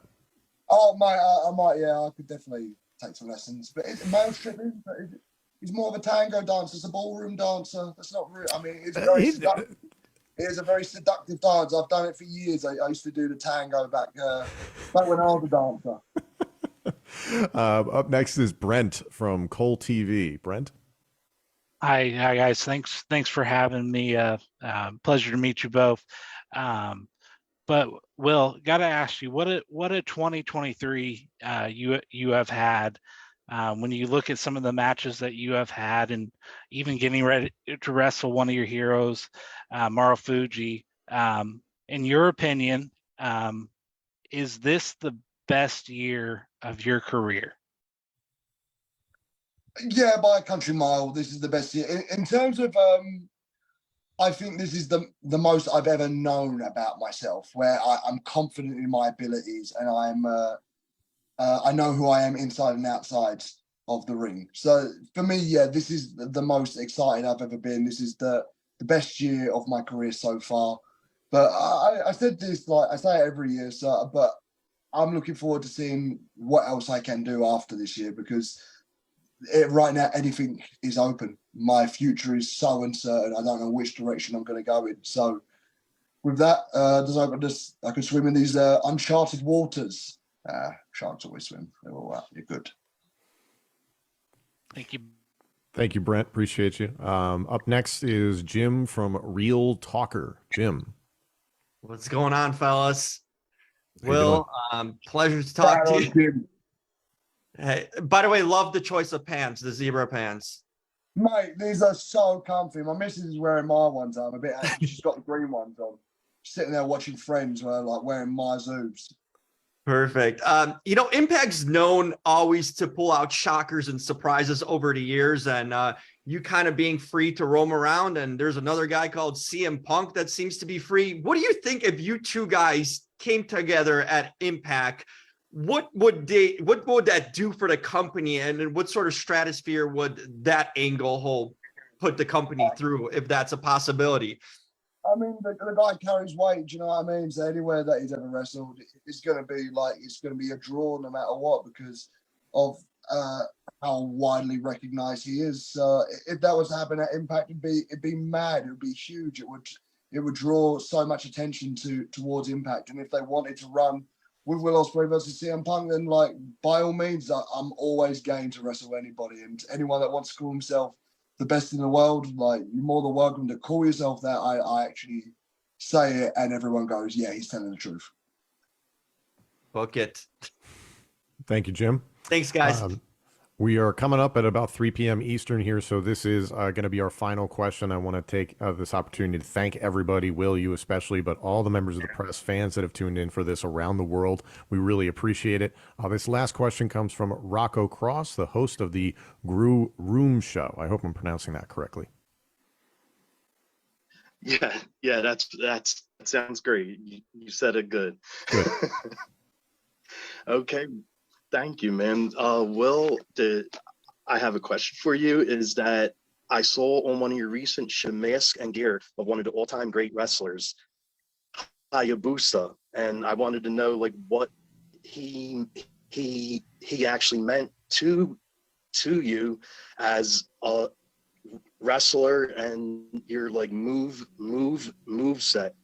Oh, I might, yeah, I could definitely take some lessons. But is it male stripping? He's more of a tango dancer. It's a ballroom dancer. That's not real. I mean, it's very seductive. It is a very seductive dance. I've done it for years. I used to do the tango back when I was a dancer. Up next is Brent from Cole TV. Brent? Hi guys. Thanks for having me. Pleasure to meet you both. But Will, got to ask you, what a 2023 you have had. When you look at some of the matches that you have had, and even getting ready to wrestle one of your heroes, Marufuji, in your opinion, is this the best year of your career? Yeah, by a country mile, this is the best year. In terms of, I think this is the most I've ever known about myself, where I'm confident in my abilities, and I know who I am inside and outside of the ring. So for me, yeah, this is the most excited I've ever been. This is the best year of my career so far. But I said this, like I say it every year, but I'm looking forward to seeing what else I can do after this year, because right now anything is open. My future is so uncertain. I don't know which direction I'm going to go in. So with that, I can swim in these uncharted waters. Sharks always swim. They're all right. You're good. Thank you. Thank you, Brent. Appreciate you. Up next is Jim from Real Talker. Jim. What's going on, fellas? How you Will, pleasure to talk to you. Hey, by the way, love the choice of pants, the zebra pants. Mate, these are so comfy. My missus is wearing my ones. I'm a bit. She's got the green ones on. She's sitting there watching Friends, like wearing my zoobs. Perfect. Impact's known always to pull out shockers and surprises over the years, and you kind of being free to roam around. And there's another guy called CM Punk that seems to be free. What do you think if you two guys came together at Impact? What would that do for the company, and what sort of stratosphere would that angle put the company through, if that's a possibility? I mean, the guy carries weight. Do you know what I mean? So anywhere that he's ever wrestled, it's going to be a draw no matter what, because of how widely recognized he is. So if that was to happen at Impact, it'd be mad. It would be huge. It would draw so much attention towards Impact. And if they wanted to run with Will Ospreay versus CM Punk, then by all means, I'm always game to wrestle anybody. And anyone that wants to call himself the best in the world, you're more than welcome to call yourself that. I actually say it, and everyone goes, yeah, he's telling the truth. Book it. Thank you, Jim. Thanks, guys. We are coming up at about 3 p.m. Eastern here, so this is going to be our final question. I want to take this opportunity to thank everybody, Will, you especially, but all the members of the press, fans that have tuned in for this around the world. We really appreciate it. This last question comes from Rocco Cross, the host of the Gru Room Show. I hope I'm pronouncing that correctly. Yeah, that sounds great. You said it good. Good. Okay. Thank you, man. Will, I have a question for you. Is that I saw on one of your recent mask and gear of one of the all-time great wrestlers, Hayabusa, and I wanted to know like what he actually meant to you as a wrestler and your like move set.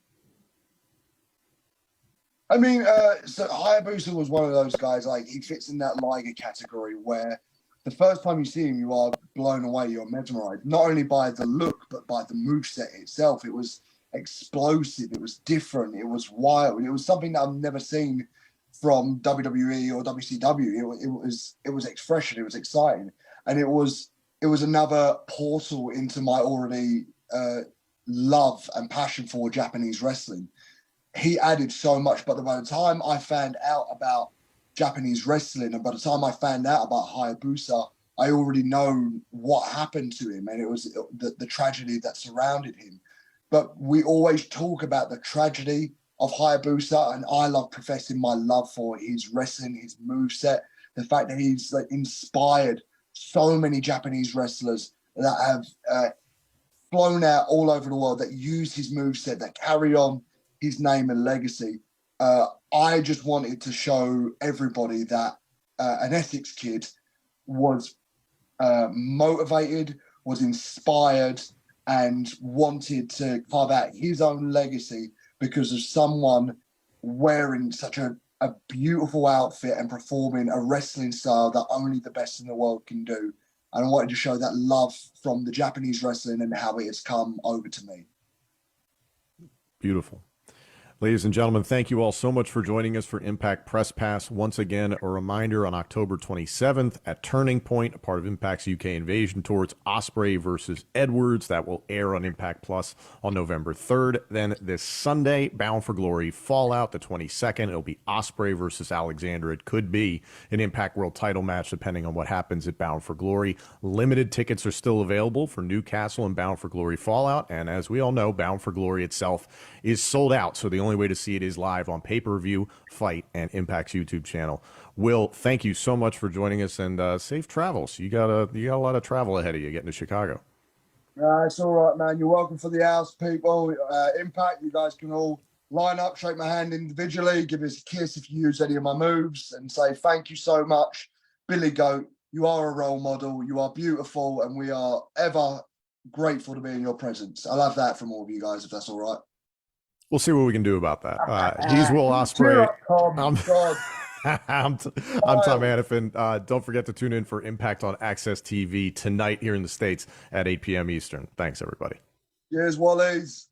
I mean, so Hayabusa was one of those guys, like he fits in that Liger category where the first time you see him, you are blown away, you're mesmerized, not only by the look, but by the moveset itself. It was explosive, it was different, it was wild, it was something that I've never seen from WWE or WCW. It was expression, it was exciting, and it was another portal into my already love and passion for Japanese wrestling. He added so much, but by the time I found out about Japanese wrestling and by the time I found out about Hayabusa, I already know what happened to him, and it was the tragedy that surrounded him. But we always talk about the tragedy of Hayabusa, and I love professing my love for his wrestling, his moveset, the fact that he's like inspired so many Japanese wrestlers that have flown out all over the world, that use his moveset, that carry on his name and legacy. I just wanted to show everybody that an Essex kid was motivated, was inspired, and wanted to carve out his own legacy because of someone wearing such a beautiful outfit and performing a wrestling style that only the best in the world can do. And I wanted to show that love from the Japanese wrestling and how it has come over to me. Beautiful. Ladies and gentlemen, thank you all so much for joining us for Impact Press Pass. Once again, a reminder on October 27th at Turning Point, a part of Impact's UK Invasion Tour, it's Ospreay versus Edwards. That will air on Impact Plus on November 3rd. Then this Sunday, Bound for Glory Fallout, the 22nd. It'll be Ospreay versus Alexander. It could be an Impact World title match depending on what happens at Bound for Glory. Limited tickets are still available for Newcastle and Bound for Glory Fallout. And as we all know, Bound for Glory itself is sold out. So the only way to see it is live on pay-per-view, FITE, and Impact's YouTube channel. Will, thank you so much for joining us, and safe travels. You got a lot of travel ahead of you getting to Chicago. It's all right, man. You're welcome for the house, people. Impact, you guys can all line up, shake my hand individually, give us a kiss if you use any of my moves, and say thank you so much. Billy Goat, you are a role model. You are beautiful, and we are ever grateful to be in your presence. I love that from all of you guys, if that's all right. We'll see what we can do about that. He's Will Ospreay. I'm Tom Hannifan. Don't forget to tune in for Impact on Access TV tonight here in the States at 8 p.m. Eastern. Thanks, everybody. Cheers, Wallies.